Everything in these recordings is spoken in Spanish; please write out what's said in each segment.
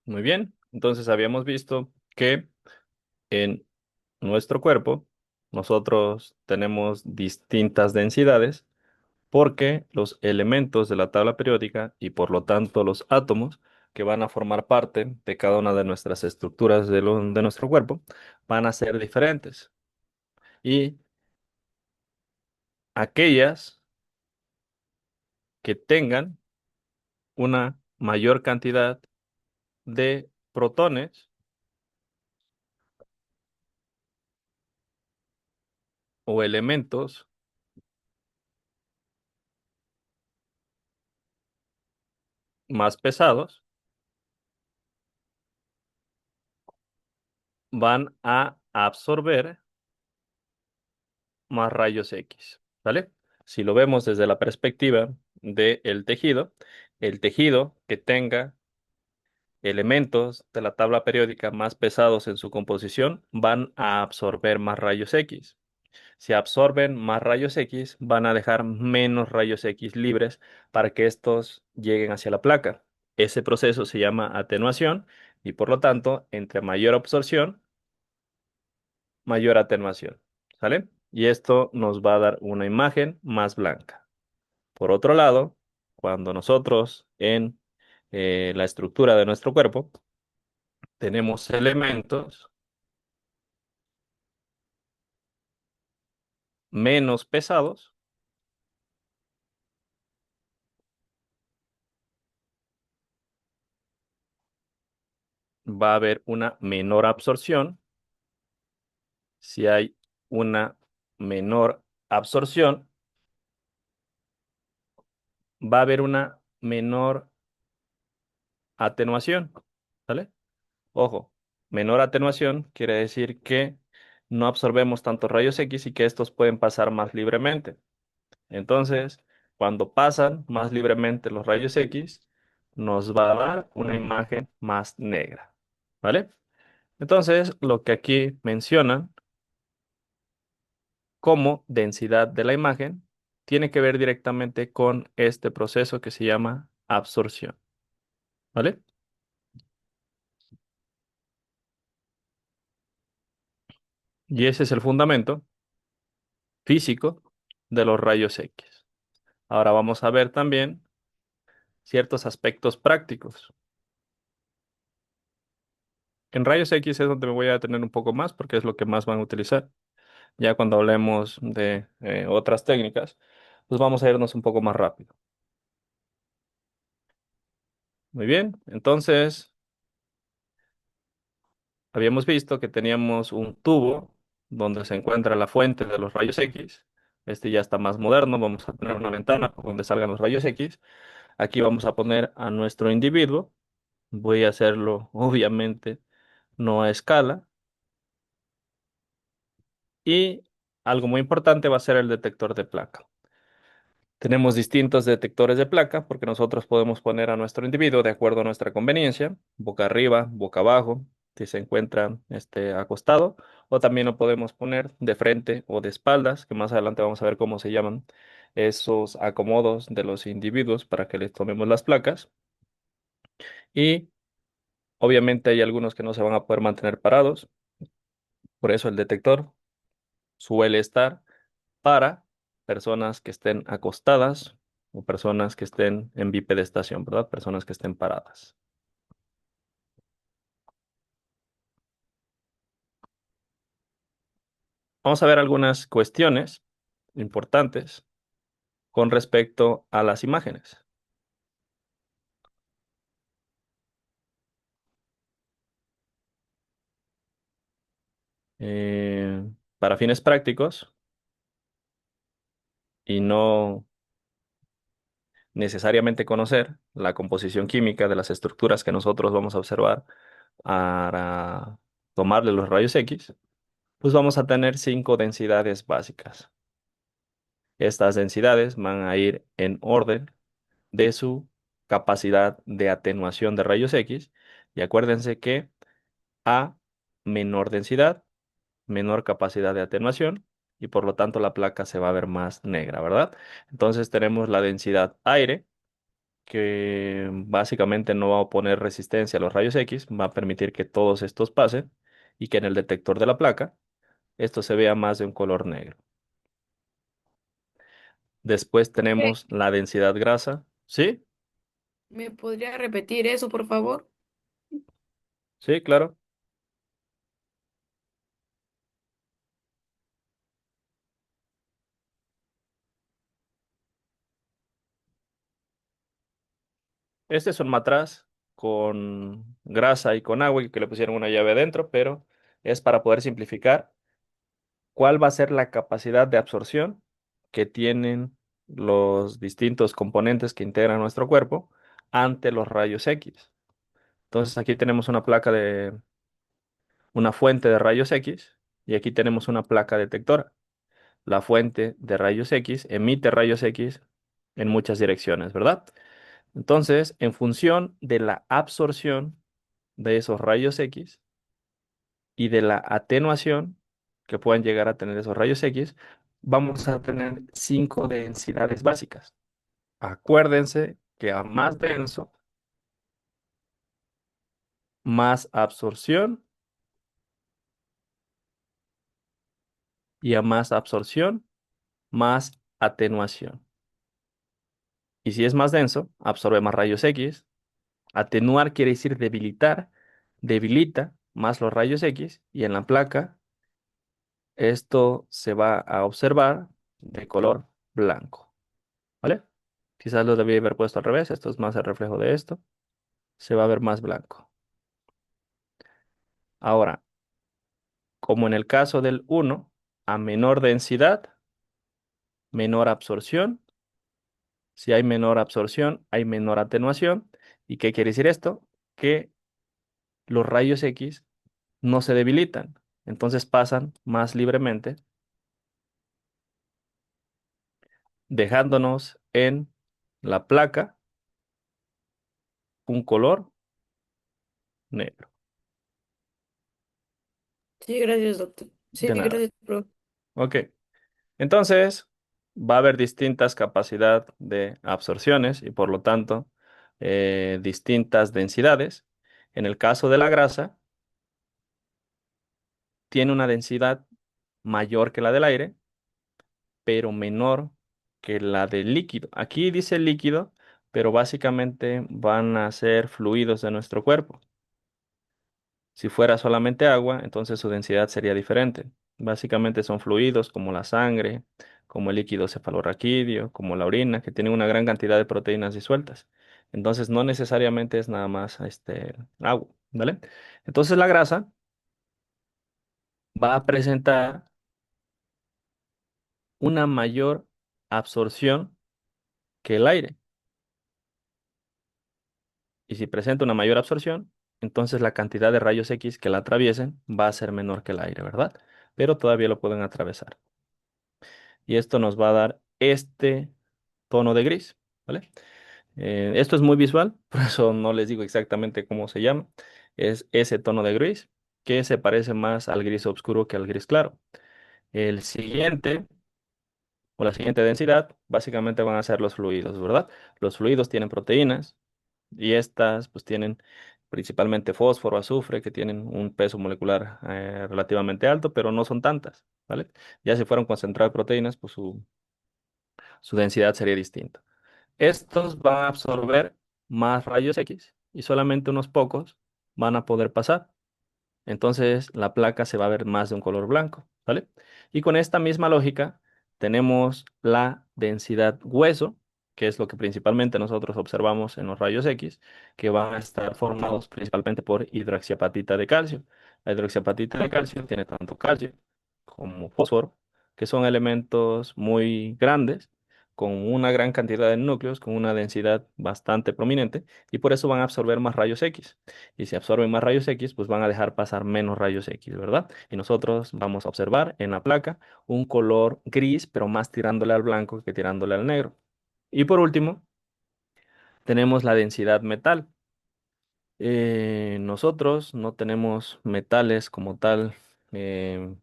Muy bien. Entonces habíamos visto que en nuestro cuerpo nosotros tenemos distintas densidades porque los elementos de la tabla periódica y por lo tanto los átomos que van a formar parte de cada una de nuestras estructuras de nuestro cuerpo van a ser diferentes. Y aquellas que tengan una mayor cantidad de protones o elementos más pesados van a absorber más rayos X, ¿vale? Si lo vemos desde la perspectiva del tejido, el tejido que tenga elementos de la tabla periódica más pesados en su composición van a absorber más rayos X. Si absorben más rayos X, van a dejar menos rayos X libres para que estos lleguen hacia la placa. Ese proceso se llama atenuación y por lo tanto, entre mayor absorción, mayor atenuación, ¿sale? Y esto nos va a dar una imagen más blanca. Por otro lado, cuando nosotros en la estructura de nuestro cuerpo tenemos elementos menos pesados, va a haber una menor absorción. Si hay una menor absorción, va a haber una menor atenuación, ¿vale? Ojo, menor atenuación quiere decir que no absorbemos tantos rayos X y que estos pueden pasar más libremente. Entonces, cuando pasan más libremente los rayos X, nos va a dar una imagen más negra, ¿vale? Entonces, lo que aquí mencionan como densidad de la imagen tiene que ver directamente con este proceso que se llama absorción, ¿vale? Y ese es el fundamento físico de los rayos X. Ahora vamos a ver también ciertos aspectos prácticos. En rayos X es donde me voy a detener un poco más porque es lo que más van a utilizar. Ya cuando hablemos de otras técnicas, pues vamos a irnos un poco más rápido. Muy bien, entonces habíamos visto que teníamos un tubo donde se encuentra la fuente de los rayos X. Este ya está más moderno, vamos a tener una ventana por donde salgan los rayos X. Aquí vamos a poner a nuestro individuo. Voy a hacerlo, obviamente, no a escala. Y algo muy importante va a ser el detector de placa. Tenemos distintos detectores de placa porque nosotros podemos poner a nuestro individuo de acuerdo a nuestra conveniencia, boca arriba, boca abajo, si se encuentra acostado, o también lo podemos poner de frente o de espaldas, que más adelante vamos a ver cómo se llaman esos acomodos de los individuos para que les tomemos las placas. Y obviamente hay algunos que no se van a poder mantener parados, por eso el detector suele estar para personas que estén acostadas o personas que estén en bipedestación, ¿verdad? Personas que estén paradas. Vamos a ver algunas cuestiones importantes con respecto a las imágenes. Eh, para fines prácticos y no necesariamente conocer la composición química de las estructuras que nosotros vamos a observar para tomarle los rayos X, pues vamos a tener 5 densidades básicas. Estas densidades van a ir en orden de su capacidad de atenuación de rayos X. Y acuérdense que a menor densidad, menor capacidad de atenuación y por lo tanto la placa se va a ver más negra, ¿verdad? Entonces tenemos la densidad aire, que básicamente no va a oponer resistencia a los rayos X, va a permitir que todos estos pasen y que en el detector de la placa esto se vea más de un color negro. Después Ok. tenemos la densidad grasa. ¿Sí? ¿Me podría repetir eso, por favor? Sí, claro. Este es un matraz con grasa y con agua y que le pusieron una llave adentro, pero es para poder simplificar cuál va a ser la capacidad de absorción que tienen los distintos componentes que integran nuestro cuerpo ante los rayos X. Entonces aquí tenemos una fuente de rayos X y aquí tenemos una placa detectora. La fuente de rayos X emite rayos X en muchas direcciones, ¿verdad? Entonces, en función de la absorción de esos rayos X y de la atenuación que puedan llegar a tener esos rayos X, vamos a tener cinco densidades básicas. Acuérdense que a más denso, más absorción y a más absorción, más atenuación. Y si es más denso, absorbe más rayos X. Atenuar quiere decir debilitar, debilita más los rayos X y en la placa esto se va a observar de color blanco, ¿vale? Quizás lo debí haber puesto al revés, esto es más el reflejo de esto, se va a ver más blanco. Ahora, como en el caso del uno, a menor densidad, menor absorción. Si hay menor absorción, hay menor atenuación. ¿Y qué quiere decir esto? Que los rayos X no se debilitan, entonces pasan más libremente, dejándonos en la placa un color negro. Sí, gracias, doctor. Sí, De nada. gracias, profe. Ok. Entonces, va a haber distintas capacidad de absorciones y por lo tanto distintas densidades. En el caso de la grasa, tiene una densidad mayor que la del aire, pero menor que la del líquido. Aquí dice líquido, pero básicamente van a ser fluidos de nuestro cuerpo. Si fuera solamente agua, entonces su densidad sería diferente. Básicamente son fluidos como la sangre, como el líquido cefalorraquídeo, como la orina, que tienen una gran cantidad de proteínas disueltas. Entonces no necesariamente es nada más agua, ¿vale? Entonces la grasa va a presentar una mayor absorción que el aire. Y si presenta una mayor absorción, entonces la cantidad de rayos X que la atraviesen va a ser menor que el aire, ¿verdad? Pero todavía lo pueden atravesar. Y esto nos va a dar este tono de gris, ¿vale? Esto es muy visual, por eso no les digo exactamente cómo se llama. Es ese tono de gris que se parece más al gris oscuro que al gris claro. El siguiente o la siguiente densidad básicamente van a ser los fluidos, ¿verdad? Los fluidos tienen proteínas y estas pues tienen principalmente fósforo, azufre, que tienen un peso molecular relativamente alto, pero no son tantas, ¿vale? Ya si fueran concentradas proteínas, pues su densidad sería distinta. Estos van a absorber más rayos X y solamente unos pocos van a poder pasar. Entonces la placa se va a ver más de un color blanco, ¿vale? Y con esta misma lógica tenemos la densidad hueso, que es lo que principalmente nosotros observamos en los rayos X, que van a estar formados principalmente por hidroxiapatita de calcio. La hidroxiapatita de calcio tiene tanto calcio como fósforo, que son elementos muy grandes, con una gran cantidad de núcleos, con una densidad bastante prominente, y por eso van a absorber más rayos X. Y si absorben más rayos X, pues van a dejar pasar menos rayos X, ¿verdad? Y nosotros vamos a observar en la placa un color gris, pero más tirándole al blanco que tirándole al negro. Y por último, tenemos la densidad metal. Nosotros no tenemos metales como tal en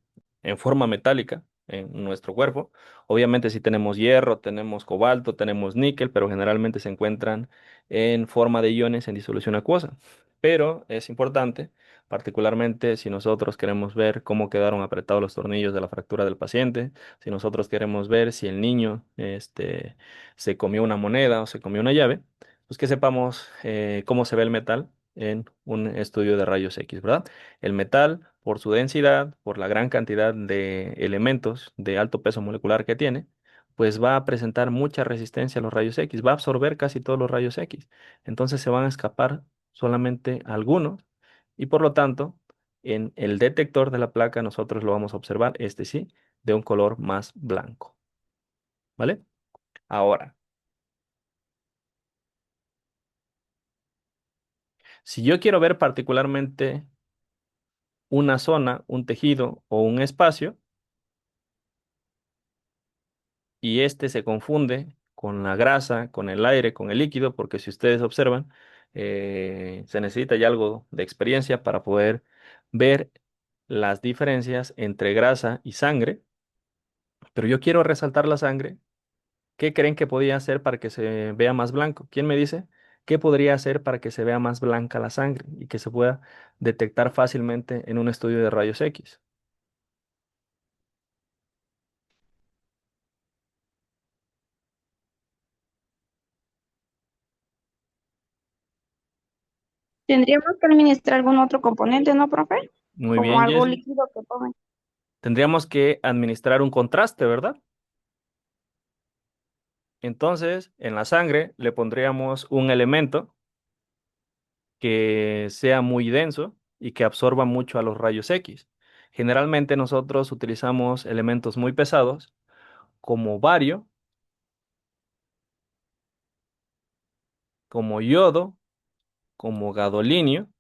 forma metálica. en nuestro cuerpo. Obviamente si tenemos hierro, tenemos cobalto, tenemos níquel, pero generalmente se encuentran en forma de iones en disolución acuosa. Pero es importante, particularmente si nosotros queremos ver cómo quedaron apretados los tornillos de la fractura del paciente, si nosotros queremos ver si el niño se comió una moneda o se comió una llave, pues que sepamos cómo se ve el metal en un estudio de rayos X, ¿verdad? El metal, por su densidad, por la gran cantidad de elementos de alto peso molecular que tiene, pues va a presentar mucha resistencia a los rayos X, va a absorber casi todos los rayos X. Entonces se van a escapar solamente algunos y por lo tanto, en el detector de la placa nosotros lo vamos a observar, este sí, de un color más blanco, ¿vale? Ahora, si yo quiero ver particularmente una zona, un tejido o un espacio, y este se confunde con la grasa, con el aire, con el líquido, porque si ustedes observan, se necesita ya algo de experiencia para poder ver las diferencias entre grasa y sangre, pero yo quiero resaltar la sangre. ¿Qué creen que podría hacer para que se vea más blanco? ¿Quién me dice qué podría hacer para que se vea más blanca la sangre y que se pueda detectar fácilmente en un estudio de rayos X? Tendríamos que administrar algún otro componente, ¿no, profe? Muy Como bien, algo Jessy. líquido que tome. Tendríamos que administrar un contraste, ¿verdad? Entonces, en la sangre le pondríamos un elemento que sea muy denso y que absorba mucho a los rayos X. Generalmente nosotros utilizamos elementos muy pesados como bario, como yodo, como gadolinio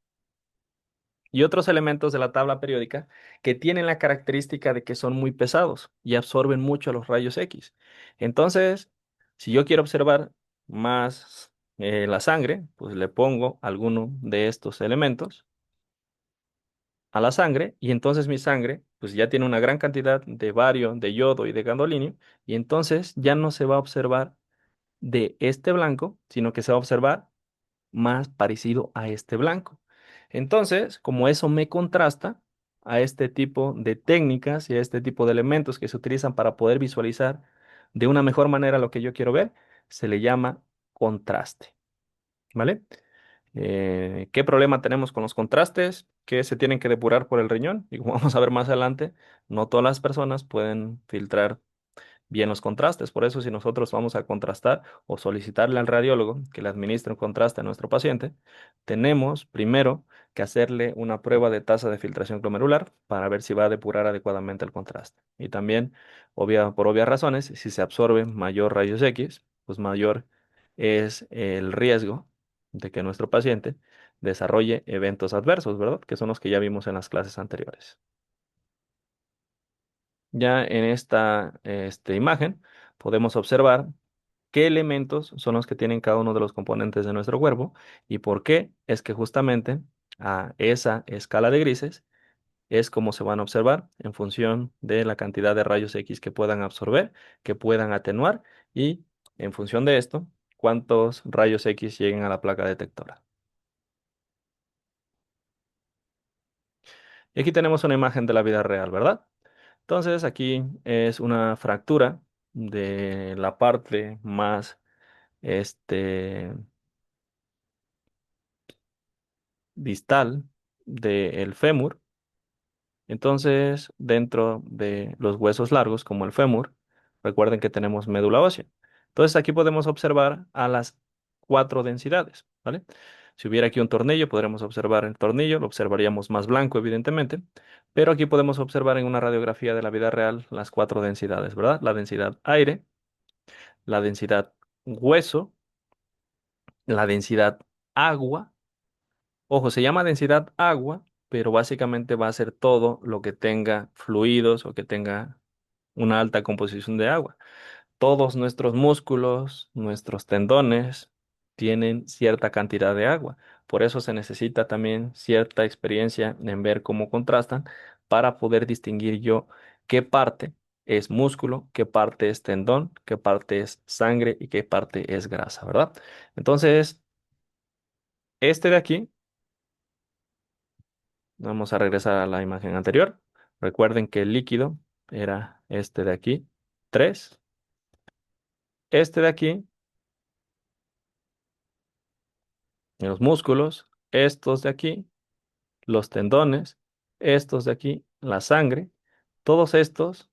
y otros elementos de la tabla periódica que tienen la característica de que son muy pesados y absorben mucho los rayos X. Entonces, si yo quiero observar más la sangre, pues le pongo alguno de estos elementos a la sangre y entonces mi sangre pues ya tiene una gran cantidad de bario, de yodo y de gadolinio y entonces ya no se va a observar de este blanco, sino que se va a observar más parecido a este blanco. Entonces, como eso me contrasta a este tipo de técnicas y a este tipo de elementos que se utilizan para poder visualizar de una mejor manera lo que yo quiero ver, se le llama contraste, ¿vale? ¿Qué problema tenemos con los contrastes? Que se tienen que depurar por el riñón. Y como vamos a ver más adelante, no todas las personas pueden filtrar bien los contrastes. Por eso, si nosotros vamos a contrastar o solicitarle al radiólogo que le administre un contraste a nuestro paciente, tenemos primero que hacerle una prueba de tasa de filtración glomerular para ver si va a depurar adecuadamente el contraste. Y también, por obvias razones, si se absorbe mayor rayos X, pues mayor es el riesgo de que nuestro paciente desarrolle eventos adversos, ¿verdad? Que son los que ya vimos en las clases anteriores. Ya en esta imagen podemos observar qué elementos son los que tienen cada uno de los componentes de nuestro cuerpo y por qué es que justamente a esa escala de grises es como se van a observar en función de la cantidad de rayos X que puedan absorber, que puedan atenuar y en función de esto, cuántos rayos X lleguen a la placa detectora. Y aquí tenemos una imagen de la vida real, ¿verdad? Entonces aquí es una fractura de la parte más este, distal del fémur. Entonces, dentro de los huesos largos, como el fémur, recuerden que tenemos médula ósea. Entonces, aquí podemos observar a las cuatro densidades, ¿vale? Si hubiera aquí un tornillo, podremos observar el tornillo, lo observaríamos más blanco, evidentemente, pero aquí podemos observar en una radiografía de la vida real las cuatro densidades, ¿verdad? La densidad aire, la densidad hueso, la densidad agua. Ojo, se llama densidad agua, pero básicamente va a ser todo lo que tenga fluidos o que tenga una alta composición de agua. Todos nuestros músculos, nuestros tendones tienen cierta cantidad de agua. Por eso se necesita también cierta experiencia en ver cómo contrastan para poder distinguir yo qué parte es músculo, qué parte es tendón, qué parte es sangre y qué parte es grasa, ¿verdad? Entonces, este de aquí, vamos a regresar a la imagen anterior. Recuerden que el líquido era este de aquí, 3. Este de aquí, los músculos, estos de aquí, los tendones, estos de aquí, la sangre, todos estos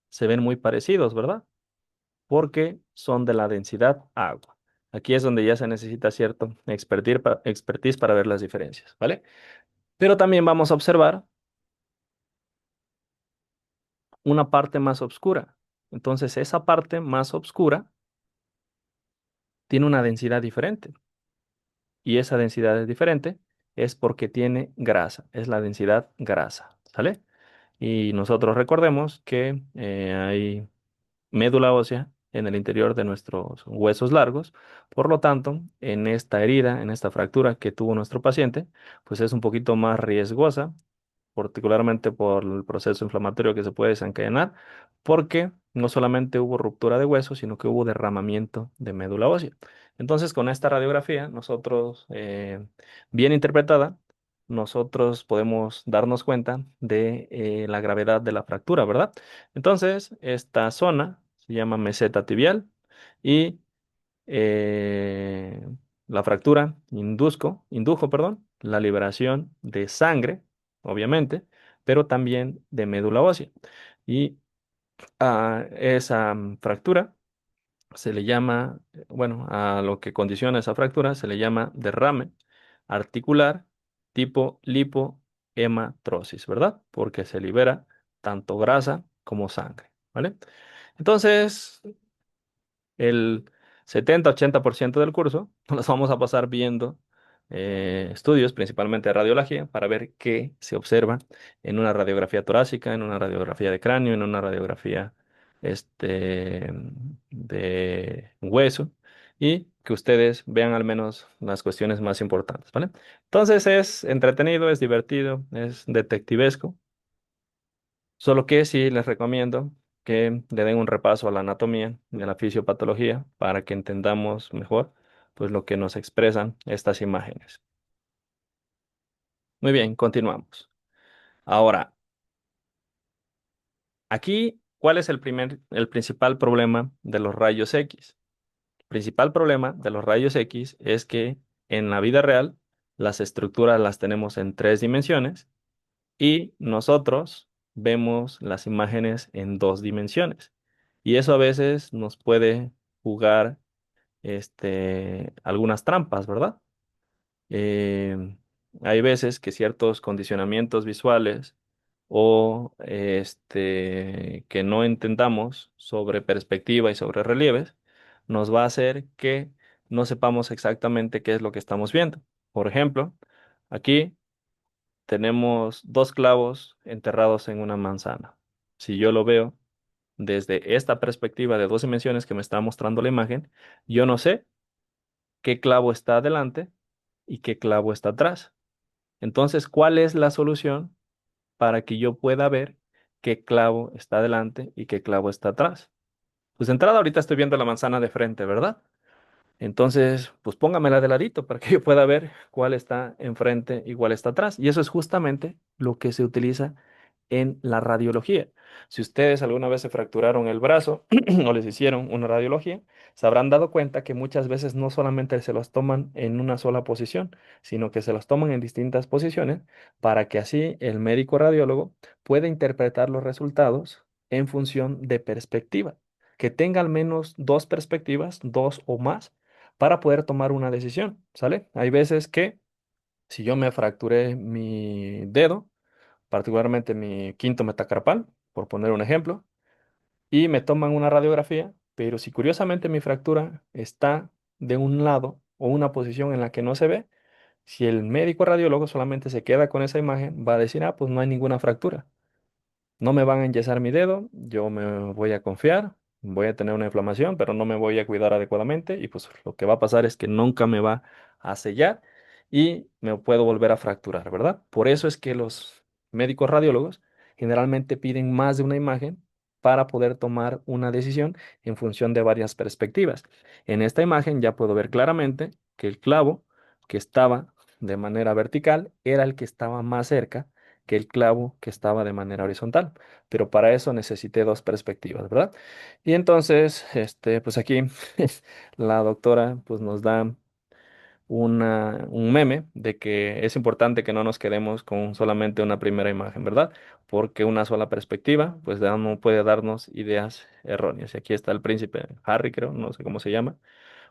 se ven muy parecidos, ¿verdad? Porque son de la densidad agua. Aquí es donde ya se necesita cierto expertise para ver las diferencias, ¿vale? Pero también vamos a observar una parte más oscura. Entonces, esa parte más oscura tiene una densidad diferente. Y esa densidad es diferente es porque tiene grasa, es la densidad grasa, ¿sale? Y nosotros recordemos que hay médula ósea en el interior de nuestros huesos largos. Por lo tanto, en esta herida, en esta fractura que tuvo nuestro paciente, pues es un poquito más riesgosa, particularmente por el proceso inflamatorio que se puede desencadenar, porque no solamente hubo ruptura de hueso, sino que hubo derramamiento de médula ósea. Entonces, con esta radiografía, nosotros, bien interpretada, nosotros podemos darnos cuenta de la gravedad de la fractura, ¿verdad? Entonces, esta zona se llama meseta tibial y eh, la fractura indujo, perdón, la liberación de sangre, obviamente, pero también de médula ósea. Y a esa fractura se le llama, bueno, a lo que condiciona esa fractura se le llama derrame articular tipo lipohematrosis, ¿verdad? Porque se libera tanto grasa como sangre, ¿vale? Entonces, el 70-80% del curso nos vamos a pasar viendo estudios, principalmente de radiología, para ver qué se observa en una radiografía torácica, en una radiografía de cráneo, en una radiografía este, de hueso y que ustedes vean al menos las cuestiones más importantes, ¿vale? Entonces es entretenido, es divertido, es detectivesco. Solo que sí les recomiendo que le den un repaso a la anatomía y a la fisiopatología para que entendamos mejor pues lo que nos expresan estas imágenes. Muy bien, continuamos. Ahora, aquí, ¿cuál es el principal problema de los rayos X? El principal problema de los rayos X es que en la vida real las estructuras las tenemos en 3 dimensiones y nosotros vemos las imágenes en 2 dimensiones. Y eso a veces nos puede jugar algunas trampas, ¿verdad? Eh, Hay veces que ciertos condicionamientos visuales o que no entendamos sobre perspectiva y sobre relieves nos va a hacer que no sepamos exactamente qué es lo que estamos viendo. Por ejemplo, aquí tenemos 2 clavos enterrados en una manzana. Si yo lo veo desde esta perspectiva de 2 dimensiones que me está mostrando la imagen, yo no sé qué clavo está adelante y qué clavo está atrás. Entonces, ¿cuál es la solución para que yo pueda ver qué clavo está adelante y qué clavo está atrás? Pues de entrada ahorita estoy viendo la manzana de frente, ¿verdad? Entonces, pues póngamela de ladito para que yo pueda ver cuál está enfrente y cuál está atrás. Y eso es justamente lo que se utiliza en la radiología. Si ustedes alguna vez se fracturaron el brazo o les hicieron una radiología, se habrán dado cuenta que muchas veces no solamente se los toman en una sola posición, sino que se los toman en distintas posiciones para que así el médico radiólogo pueda interpretar los resultados en función de perspectiva, que tenga al menos 2 perspectivas, 2 o más para poder tomar una decisión, ¿sale? Hay veces que si yo me fracturé mi dedo, particularmente mi quinto metacarpal, por poner un ejemplo, y me toman una radiografía, pero si curiosamente mi fractura está de un lado o una posición en la que no se ve, si el médico radiólogo solamente se queda con esa imagen, va a decir, ah, pues no hay ninguna fractura. No me van a enyesar mi dedo, yo me voy a confiar, voy a tener una inflamación, pero no me voy a cuidar adecuadamente y pues lo que va a pasar es que nunca me va a sellar y me puedo volver a fracturar, ¿verdad? Por eso es que los médicos radiólogos generalmente piden más de una imagen para poder tomar una decisión en función de varias perspectivas. En esta imagen ya puedo ver claramente que el clavo que estaba de manera vertical era el que estaba más cerca que el clavo que estaba de manera horizontal. Pero para eso necesité dos perspectivas, ¿verdad? Y entonces, pues aquí la doctora pues nos da un meme de que es importante que no nos quedemos con solamente una primera imagen, ¿verdad? Porque una sola perspectiva, pues no puede darnos ideas erróneas. Y aquí está el príncipe Harry, creo, no sé cómo se llama,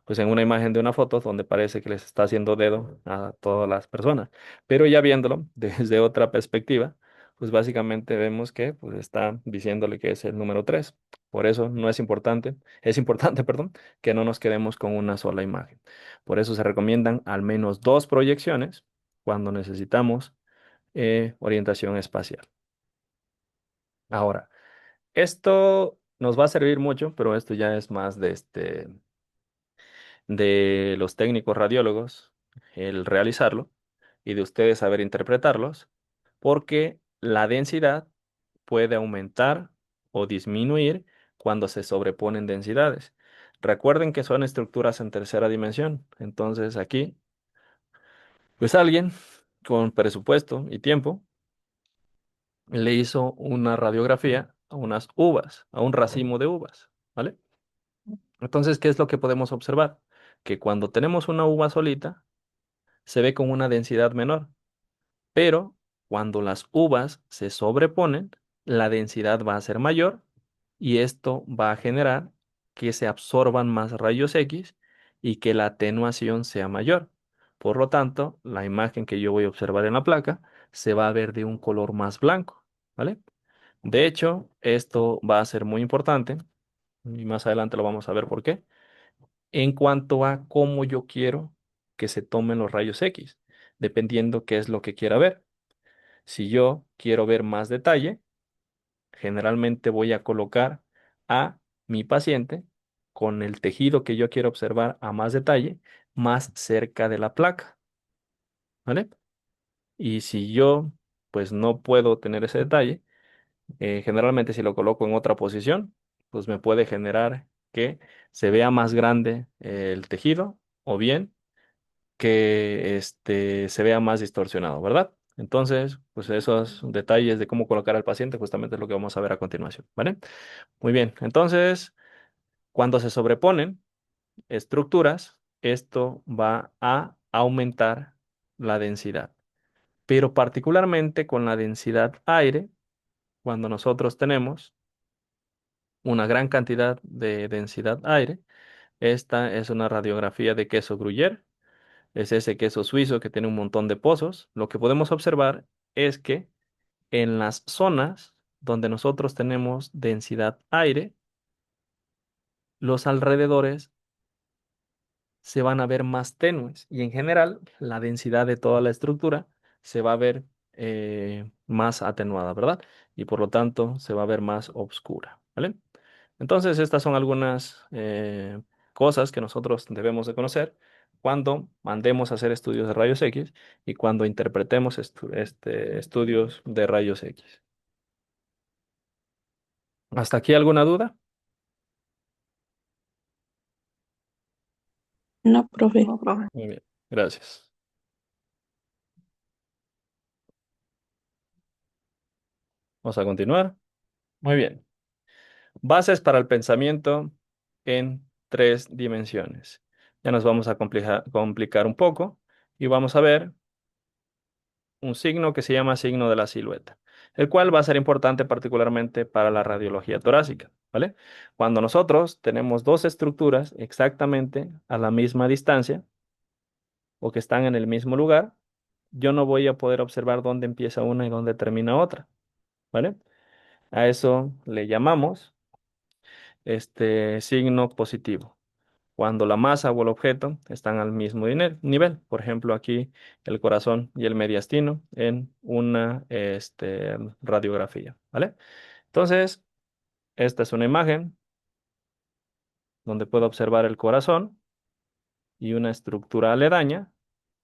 pues en una imagen de una foto donde parece que les está haciendo dedo a todas las personas. Pero ya viéndolo desde otra perspectiva, pues básicamente vemos que pues está diciéndole que es el número 3. Por eso no es importante, perdón, que no nos quedemos con una sola imagen. Por eso se recomiendan al menos dos proyecciones cuando necesitamos orientación espacial. Ahora, esto nos va a servir mucho, pero esto ya es más de los técnicos radiólogos el realizarlo y de ustedes saber interpretarlos, porque la densidad puede aumentar o disminuir cuando se sobreponen densidades. Recuerden que son estructuras en tercera dimensión, entonces aquí, pues alguien con presupuesto y tiempo le hizo una radiografía a unas uvas, a un racimo de uvas, ¿vale? Entonces, ¿qué es lo que podemos observar? Que cuando tenemos una uva solita, se ve con una densidad menor, pero cuando las uvas se sobreponen, la densidad va a ser mayor y esto va a generar que se absorban más rayos X y que la atenuación sea mayor. Por lo tanto, la imagen que yo voy a observar en la placa se va a ver de un color más blanco, ¿vale? De hecho, esto va a ser muy importante y más adelante lo vamos a ver por qué en cuanto a cómo yo quiero que se tomen los rayos X, dependiendo qué es lo que quiera ver. Si yo quiero ver más detalle, generalmente voy a colocar a mi paciente con el tejido que yo quiero observar a más detalle, más cerca de la placa, ¿vale? Y si yo, pues no puedo tener ese detalle, generalmente si lo coloco en otra posición, pues me puede generar que se vea más grande el tejido o bien que se vea más distorsionado, ¿verdad? Entonces, pues esos detalles de cómo colocar al paciente justamente es lo que vamos a ver a continuación, ¿vale? Muy bien, entonces, cuando se sobreponen estructuras, esto va a aumentar la densidad, pero particularmente con la densidad aire, cuando nosotros tenemos una gran cantidad de densidad aire, esta es una radiografía de queso Gruyère. Es ese queso suizo que tiene un montón de pozos. Lo que podemos observar es que en las zonas donde nosotros tenemos densidad aire, los alrededores se van a ver más tenues y en general la densidad de toda la estructura se va a ver más atenuada, ¿verdad? Y por lo tanto se va a ver más oscura, ¿vale? Entonces, estas son algunas cosas que nosotros debemos de conocer cuando mandemos a hacer estudios de rayos X y cuando interpretemos estudios de rayos X. ¿Hasta aquí alguna duda? No, profe. Muy bien, gracias. Vamos a continuar. Muy bien. Bases para el pensamiento en tres dimensiones. Ya nos vamos a complicar un poco y vamos a ver un signo que se llama signo de la silueta, el cual va a ser importante particularmente para la radiología torácica, ¿vale? Cuando nosotros tenemos dos estructuras exactamente a la misma distancia o que están en el mismo lugar, yo no voy a poder observar dónde empieza una y dónde termina otra, ¿vale? A eso le llamamos este signo positivo. Cuando la masa o el objeto están al mismo nivel. Por ejemplo, aquí el corazón y el mediastino en una radiografía, ¿vale? Entonces, esta es una imagen donde puedo observar el corazón y una estructura aledaña.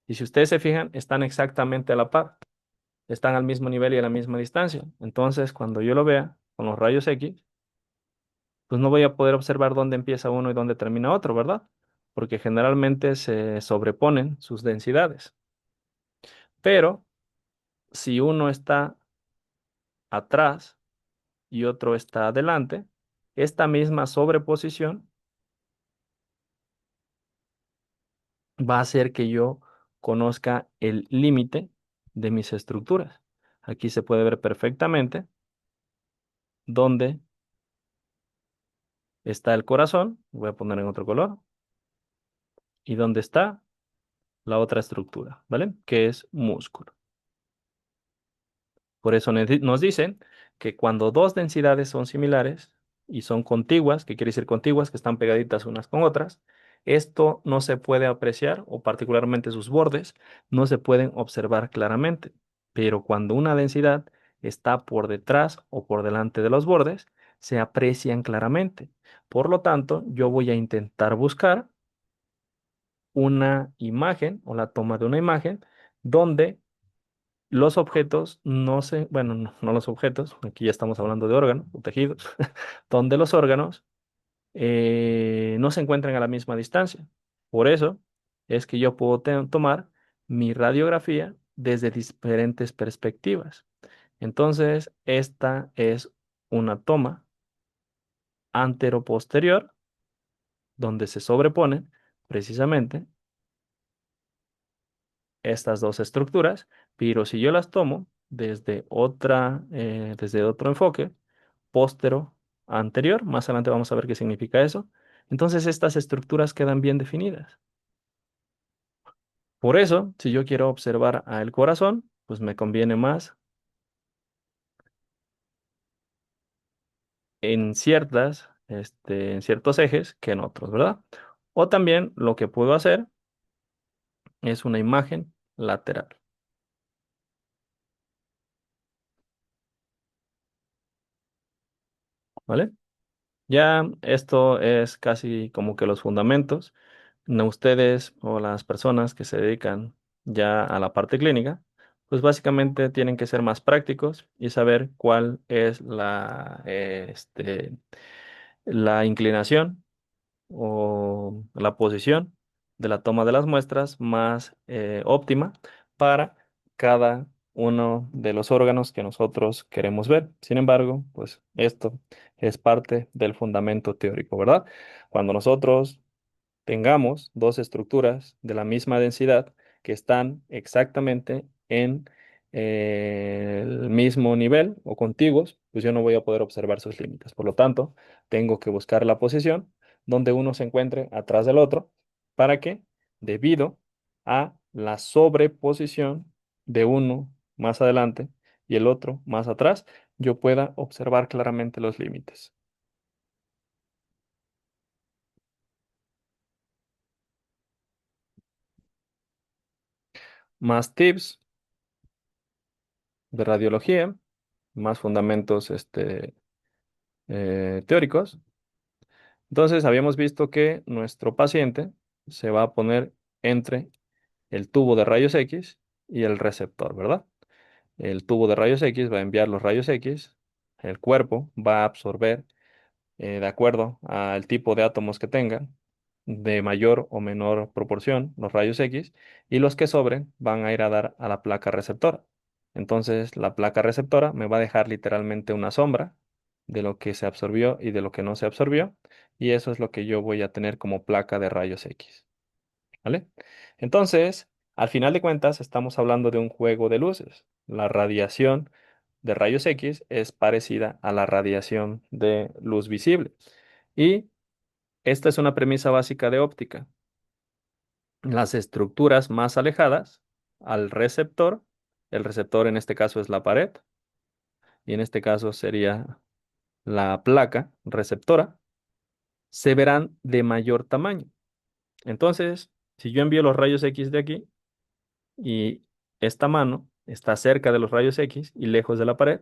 Y si ustedes se fijan, están exactamente a la par, están al mismo nivel y a la misma distancia. Entonces, cuando yo lo vea con los rayos X, pues no voy a poder observar dónde empieza uno y dónde termina otro, ¿verdad? Porque generalmente se sobreponen sus densidades. Pero si uno está atrás y otro está adelante, esta misma sobreposición va a hacer que yo conozca el límite de mis estructuras. Aquí se puede ver perfectamente dónde está el corazón, voy a poner en otro color, y dónde está la otra estructura, ¿vale? Que es músculo. Por eso nos dicen que cuando dos densidades son similares y son contiguas, que quiere decir contiguas, que están pegaditas unas con otras, esto no se puede apreciar, o particularmente sus bordes, no se pueden observar claramente. Pero cuando una densidad está por detrás o por delante de los bordes, se aprecian claramente. Por lo tanto, yo voy a intentar buscar una imagen o la toma de una imagen donde los objetos no se, bueno, no los objetos, aquí ya estamos hablando de órganos o tejidos, donde los órganos no se encuentran a la misma distancia. Por eso es que yo puedo tomar mi radiografía desde diferentes perspectivas. Entonces, esta es una toma antero-posterior donde se sobreponen precisamente estas dos estructuras, pero si yo las tomo desde otro enfoque, póstero anterior, más adelante vamos a ver qué significa eso, entonces estas estructuras quedan bien definidas. Por eso, si yo quiero observar al corazón, pues me conviene más en ciertos ejes que en otros, ¿verdad? O también lo que puedo hacer es una imagen lateral, ¿vale? Ya esto es casi como que los fundamentos. No, ustedes o las personas que se dedican ya a la parte clínica, pues básicamente tienen que ser más prácticos y saber cuál es la inclinación o la posición de la toma de las muestras más óptima para cada uno de los órganos que nosotros queremos ver. Sin embargo, pues esto es parte del fundamento teórico, ¿verdad? Cuando nosotros tengamos dos estructuras de la misma densidad que están exactamente en el mismo nivel o contiguos, pues yo no voy a poder observar sus límites. Por lo tanto, tengo que buscar la posición donde uno se encuentre atrás del otro para que, debido a la sobreposición de uno más adelante y el otro más atrás, yo pueda observar claramente los límites. Más tips de radiología, más fundamentos teóricos. Entonces, habíamos visto que nuestro paciente se va a poner entre el tubo de rayos X y el receptor, ¿verdad? El tubo de rayos X va a enviar los rayos X, el cuerpo va a absorber de acuerdo al tipo de átomos que tenga, de mayor o menor proporción, los rayos X, y los que sobren van a ir a dar a la placa receptora. Entonces, la placa receptora me va a dejar literalmente una sombra de lo que se absorbió y de lo que no se absorbió, y eso es lo que yo voy a tener como placa de rayos X, ¿vale? Entonces, al final de cuentas, estamos hablando de un juego de luces. La radiación de rayos X es parecida a la radiación de luz visible. Y esta es una premisa básica de óptica. Las estructuras más alejadas al receptor, el receptor en este caso es la pared, y en este caso sería la placa receptora, se verán de mayor tamaño. Entonces, si yo envío los rayos X de aquí y esta mano está cerca de los rayos X y lejos de la pared,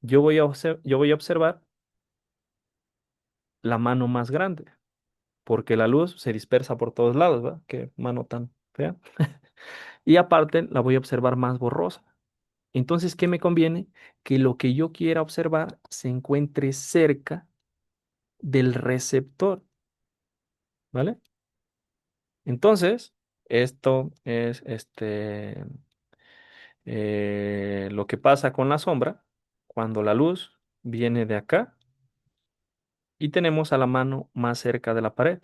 yo voy a observar la mano más grande, porque la luz se dispersa por todos lados, ¿verdad? Qué mano tan fea. Y aparte la voy a observar más borrosa. Entonces, ¿qué me conviene? Que lo que yo quiera observar se encuentre cerca del receptor, ¿vale? Entonces, esto es lo que pasa con la sombra cuando la luz viene de acá y tenemos a la mano más cerca de la pared.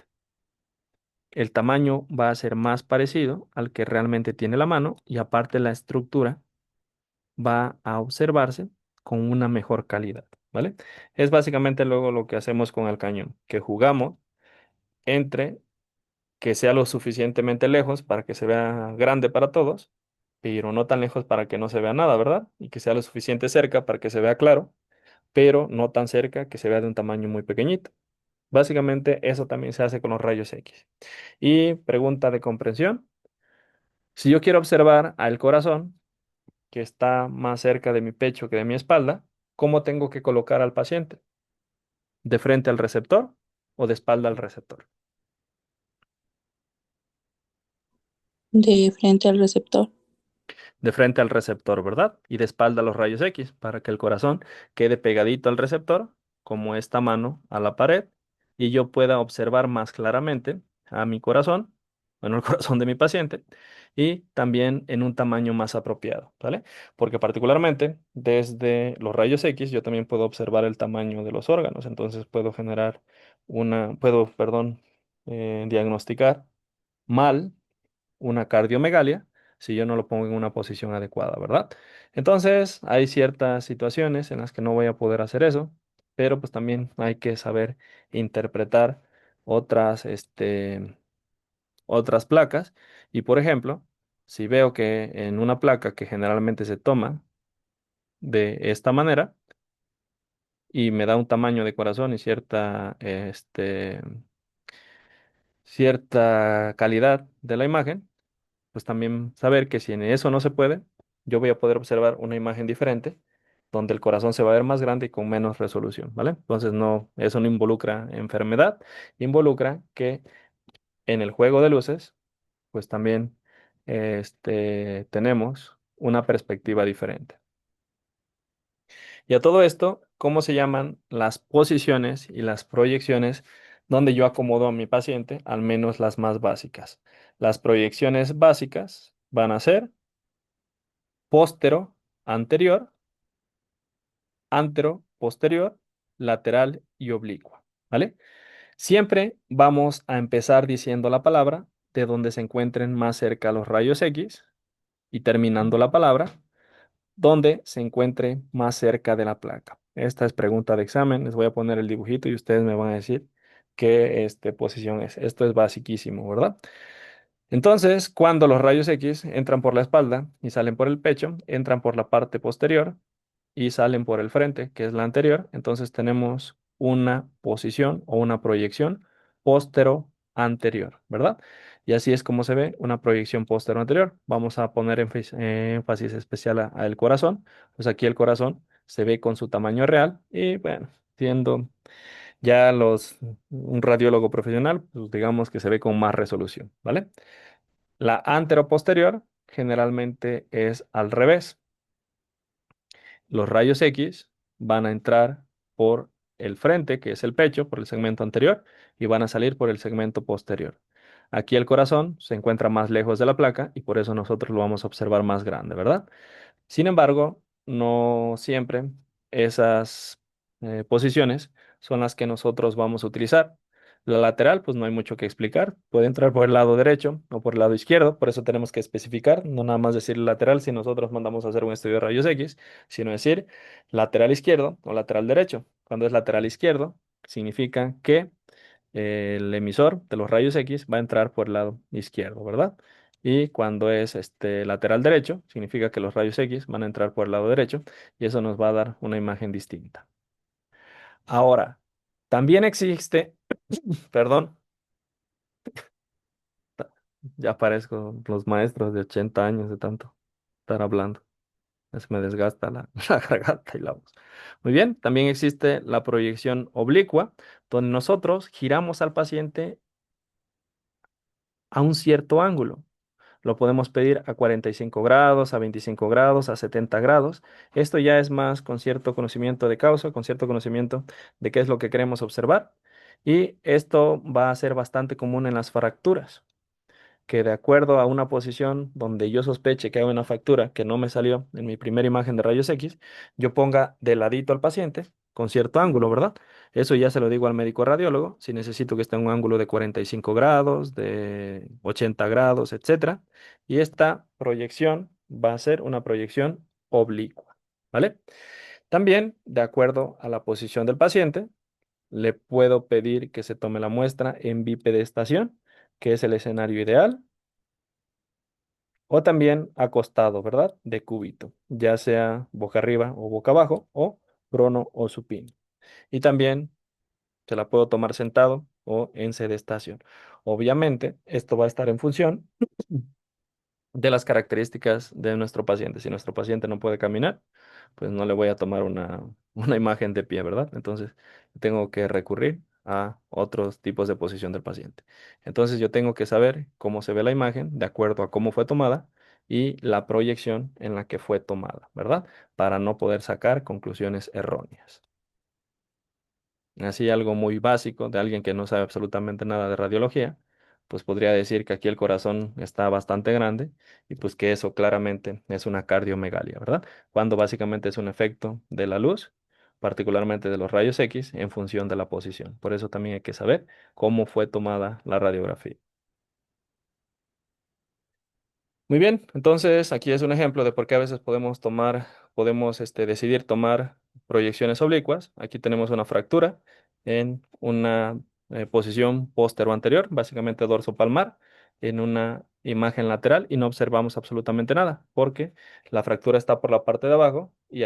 El tamaño va a ser más parecido al que realmente tiene la mano y aparte la estructura va a observarse con una mejor calidad, ¿vale? Es básicamente luego lo que hacemos con el cañón, que jugamos entre que sea lo suficientemente lejos para que se vea grande para todos, pero no tan lejos para que no se vea nada, ¿verdad? Y que sea lo suficiente cerca para que se vea claro, pero no tan cerca que se vea de un tamaño muy pequeñito. Básicamente eso también se hace con los rayos X. Y pregunta de comprensión. Si yo quiero observar al corazón, que está más cerca de mi pecho que de mi espalda, ¿cómo tengo que colocar al paciente? ¿De frente al receptor o de espalda al receptor? De frente al receptor. De frente al receptor, ¿verdad? Y de espalda a los rayos X, para que el corazón quede pegadito al receptor, como esta mano a la pared, y yo pueda observar más claramente a mi corazón, bueno, el corazón de mi paciente, y también en un tamaño más apropiado, ¿vale? Porque particularmente desde los rayos X yo también puedo observar el tamaño de los órganos, entonces puedo generar perdón, diagnosticar mal una cardiomegalia si yo no lo pongo en una posición adecuada, ¿verdad? Entonces, hay ciertas situaciones en las que no voy a poder hacer eso, pero pues también hay que saber interpretar otras, otras placas. Y por ejemplo, si veo que en una placa que generalmente se toma de esta manera y me da un tamaño de corazón y cierta calidad de la imagen, pues también saber que si en eso no se puede, yo voy a poder observar una imagen diferente donde el corazón se va a ver más grande y con menos resolución, ¿vale? Entonces no, eso no involucra enfermedad, involucra que en el juego de luces, pues también tenemos una perspectiva diferente. Y a todo esto, ¿cómo se llaman las posiciones y las proyecciones donde yo acomodo a mi paciente, al menos las más básicas? Las proyecciones básicas van a ser póstero, anterior, antero, posterior, lateral y oblicua, ¿vale? Siempre vamos a empezar diciendo la palabra de donde se encuentren más cerca los rayos X y terminando la palabra donde se encuentre más cerca de la placa. Esta es pregunta de examen. Les voy a poner el dibujito y ustedes me van a decir qué posición es. Esto es basiquísimo, ¿verdad? Entonces, cuando los rayos X entran por la espalda y salen por el pecho, entran por la parte posterior y salen por el frente, que es la anterior, entonces tenemos una posición o una proyección póstero-anterior, ¿verdad? Y así es como se ve una proyección póstero-anterior. Vamos a poner énfasis especial al corazón. Pues aquí el corazón se ve con su tamaño real y bueno, siendo ya un radiólogo profesional, pues digamos que se ve con más resolución, ¿vale? La anteroposterior generalmente es al revés. Los rayos X van a entrar por el frente, que es el pecho, por el segmento anterior, y van a salir por el segmento posterior. Aquí el corazón se encuentra más lejos de la placa y por eso nosotros lo vamos a observar más grande, ¿verdad? Sin embargo, no siempre esas posiciones son las que nosotros vamos a utilizar. La lateral, pues no hay mucho que explicar. Puede entrar por el lado derecho o por el lado izquierdo. Por eso tenemos que especificar, no nada más decir lateral si nosotros mandamos a hacer un estudio de rayos X, sino decir lateral izquierdo o lateral derecho. Cuando es lateral izquierdo, significa que el emisor de los rayos X va a entrar por el lado izquierdo, ¿verdad? Y cuando es lateral derecho, significa que los rayos X van a entrar por el lado derecho y eso nos va a dar una imagen distinta. Ahora, también existe, perdón, ya parezco los maestros de 80 años de tanto estar hablando. Se me desgasta la garganta y la voz. Muy bien, también existe la proyección oblicua, donde nosotros giramos al paciente a un cierto ángulo. Lo podemos pedir a 45 grados, a 25 grados, a 70 grados. Esto ya es más con cierto conocimiento de causa, con cierto conocimiento de qué es lo que queremos observar. Y esto va a ser bastante común en las fracturas, que de acuerdo a una posición donde yo sospeche que hay una fractura que no me salió en mi primera imagen de rayos X, yo ponga de ladito al paciente con cierto ángulo, ¿verdad? Eso ya se lo digo al médico radiólogo, si necesito que esté en un ángulo de 45 grados, de 80 grados, etcétera. Y esta proyección va a ser una proyección oblicua, ¿vale? También, de acuerdo a la posición del paciente, le puedo pedir que se tome la muestra en bipedestación, que es el escenario ideal, o también acostado, ¿verdad? De cúbito, ya sea boca arriba o boca abajo, o prono o supino. Y también se la puedo tomar sentado o en sedestación. Obviamente, esto va a estar en función de las características de nuestro paciente. Si nuestro paciente no puede caminar, pues no le voy a tomar una imagen de pie, ¿verdad? Entonces, tengo que recurrir a otros tipos de posición del paciente. Entonces, yo tengo que saber cómo se ve la imagen de acuerdo a cómo fue tomada y la proyección en la que fue tomada, ¿verdad? Para no poder sacar conclusiones erróneas. Así algo muy básico de alguien que no sabe absolutamente nada de radiología, pues podría decir que aquí el corazón está bastante grande y pues que eso claramente es una cardiomegalia, ¿verdad? Cuando básicamente es un efecto de la luz, particularmente de los rayos X, en función de la posición. Por eso también hay que saber cómo fue tomada la radiografía. Muy bien, entonces aquí es un ejemplo de por qué a veces podemos decidir tomar proyecciones oblicuas. Aquí tenemos una fractura en una posición póstero anterior, básicamente dorso palmar, en una imagen lateral y no observamos absolutamente nada porque la fractura está por la parte de abajo y